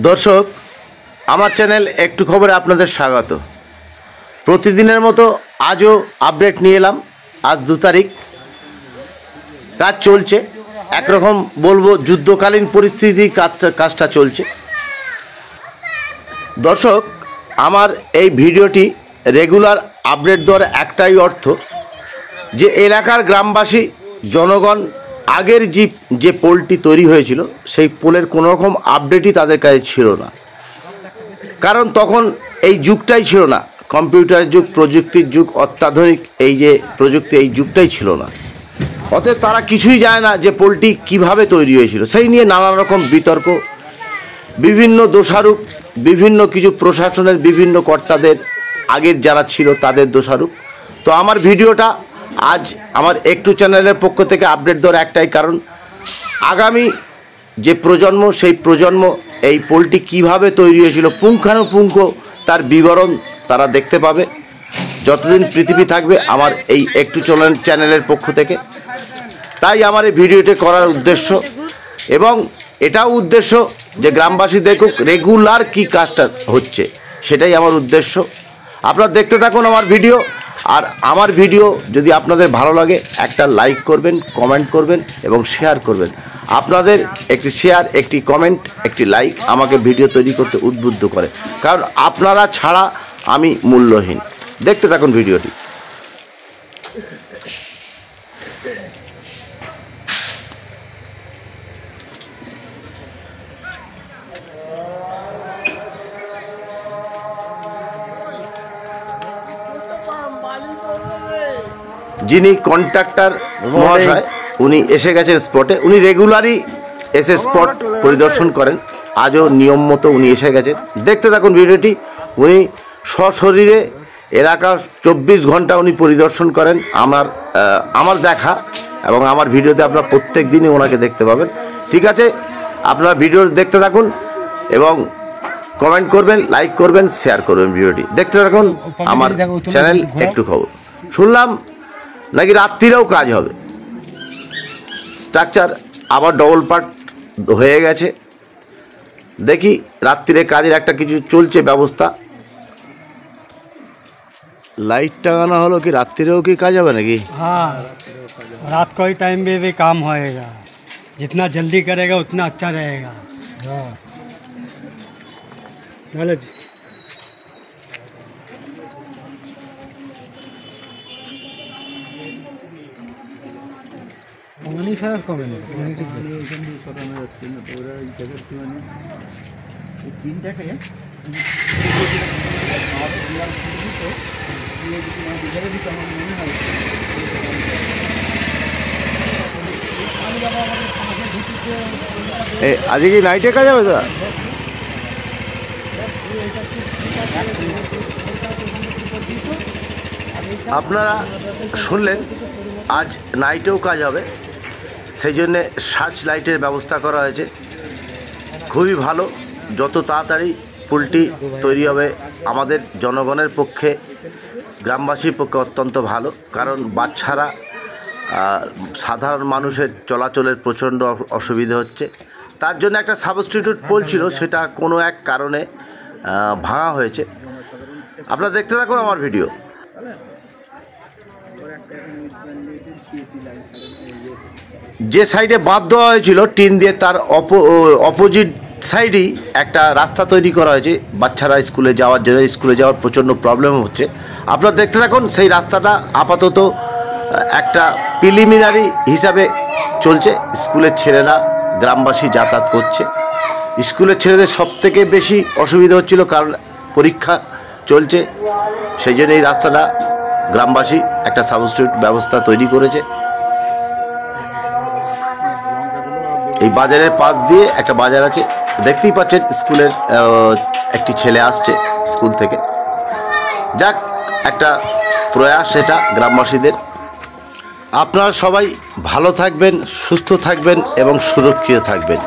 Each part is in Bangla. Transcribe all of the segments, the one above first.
দর্শক, আমার চ্যানেল একটু খবরে আপনাদের স্বাগত। প্রতিদিনের মতো আজও আপডেট নিয়ে এলাম। আজ 2 তারিখ, কাজ চলছে। একরকম বলবো যুদ্ধকালীন পরিস্থিতি কাজটা চলছে। দর্শক, আমার এই ভিডিওটি রেগুলার আপডেট দেওয়ার একটাই অর্থ যে এলাকার গ্রামবাসী জনগণ আগের যে পোলটি তৈরি হয়েছিল সেই পোলের কোনো রকম আপডেটই তাদের কাছে ছিল না। কারণ তখন এই যুগটাই ছিল না, কম্পিউটার যুগ, প্রযুক্তির যুগ, অত্যাধুনিক এই যে প্রযুক্তি, এই যুগটাই ছিল না। অতএব তারা কিছুই জানে না যে পোলটি কিভাবে তৈরি হয়েছিল। সেই নিয়ে নানান রকম বিতর্ক, বিভিন্ন দোষারোপ, বিভিন্ন কিছু প্রশাসনের বিভিন্ন কর্তাদের, আগের যারা ছিল তাদের দোষারোপ। তো আমার ভিডিওটা আজ আমার একটু চ্যানেলের পক্ষ থেকে আপডেট দেওয়ার একটাই কারণ, আগামী যে প্রজন্ম, সেই প্রজন্ম এই পোলটি কিভাবে তৈরি হয়েছিল পুঙ্খানুপুঙ্খ তার বিবরণ তারা দেখতে পাবে যতদিন পৃথিবী থাকবে আমার এই একটু চ্যানেলের পক্ষ থেকে। তাই আমার এই ভিডিওটি করার উদ্দেশ্য, এবং এটাও উদ্দেশ্য যে গ্রামবাসী দেখুক রেগুলার কি কাজটা হচ্ছে, সেটাই আমার উদ্দেশ্য। আপনারা দেখতে থাকুন আমার ভিডিও। আর আমার ভিডিও যদি আপনাদের ভালো লাগে একটা লাইক করবেন, কমেন্ট করবেন এবং শেয়ার করবেন। আপনাদের একটি শেয়ার, একটি কমেন্ট, একটি লাইক আমাকে ভিডিও তৈরি করতে উদ্বুদ্ধ করে, কারণ আপনারা ছাড়া আমি মূল্যহীন। দেখতে থাকুন ভিডিওটি। যিনি কন্ট্রাক্টর মহাশয়, উনি এসে গেছেন স্পটে। উনি রেগুলারই এসে স্পট পরিদর্শন করেন। আজও নিয়ম মতো উনি এসে গেছেন। দেখতে থাকুন ভিডিওটি। উনি সশরীরে এলাকা 24 ঘন্টা উনি পরিদর্শন করেন। আমার দেখা এবং আমার ভিডিওতে আপনারা প্রত্যেক দিনই ওনাকে দেখতে পাবেন। ঠিক আছে, আপনারা ভিডিও দেখতে থাকুন এবং কমেন্ট করবেন, লাইক করবেন, শেয়ার করবেন। ভিডিওটি দেখতে থাকুন আমার চ্যানেল একটু খবর। শুনলাম নাকি রাত্রিরেও কাজ হবে। স্ট্রাকচার আবার ডবল পার্ট হয়ে গেছে। দেখি রাত্রিরে কাজের একটা কিছু চলছে ব্যবস্থা। लाइट टांगाना हलो कि रात्रिरेও কি কাজ হবে নাকি? हाँ, रात को ही टाइम में भी काम होएगा। जितना जल्दी करेगा उतना अच्छा रहेगा। हाँ, चलो जी। उन्हीं सारा कम है। আজকে কি নাইটে কাজ হবে? দাদা আপনারা শুনলেন আজ নাইটেও কাজ হবে, সেই জন্যে সার্চ লাইটের ব্যবস্থা করা হয়েছে। খুবই ভালো, যত তাড়াতাড়ি পুলটি তৈরি হবে আমাদের জনগণের পক্ষে, গ্রামবাসীর পক্ষে অত্যন্ত ভালো। কারণ বাচ্চারা, সাধারণ মানুষের চলাচলের প্রচণ্ড অসুবিধা হচ্ছে। তার জন্য একটা সাবস্টিটিউট পোল ছিল, সেটা কোনো এক কারণে ভাঙা হয়েছে। আপনারা দেখতে থাকুন আমার ভিডিও। যে সাইডে বাঁধ দেওয়া হয়েছিল টিন দিয়ে, তার অপোজিট সাইডেই একটা রাস্তা তৈরি করা হয়েছে বাচ্চারা স্কুলে যাওয়ার জন্য। স্কুলে যাওয়ার প্রচণ্ড প্রবলেম হচ্ছে। আপনারা দেখতে থাকুন। সেই রাস্তাটা আপাতত একটা প্রিলিমিনারি হিসাবে চলছে। স্কুলের ছেলেরা, গ্রামবাসী যাতায়াত করছে। স্কুলের ছেলেদের সবথেকে বেশি অসুবিধা হচ্ছিল, কারণ পরীক্ষা চলছে। সেই জন্য এই রাস্তাটা গ্রামবাসী একটা সাবস্টিটিউট ব্যবস্থা তৈরি করেছে। এই বাজারের পাশ দিয়ে একটা বাজার আছে, দেখতেই পাচ্ছেন। স্কুলের একটি ছেলে আসছে স্কুল থেকে। যাক, একটা প্রয়াস এটা গ্রামবাসীদের। আপনারা সবাই ভালো থাকবেন, সুস্থ থাকবেন এবং সুরক্ষিত থাকবেন।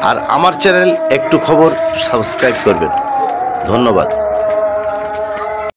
আর আমার চ্যানেল একটু খবর সাবস্ক্রাইব করবেন। ধন্যবাদ।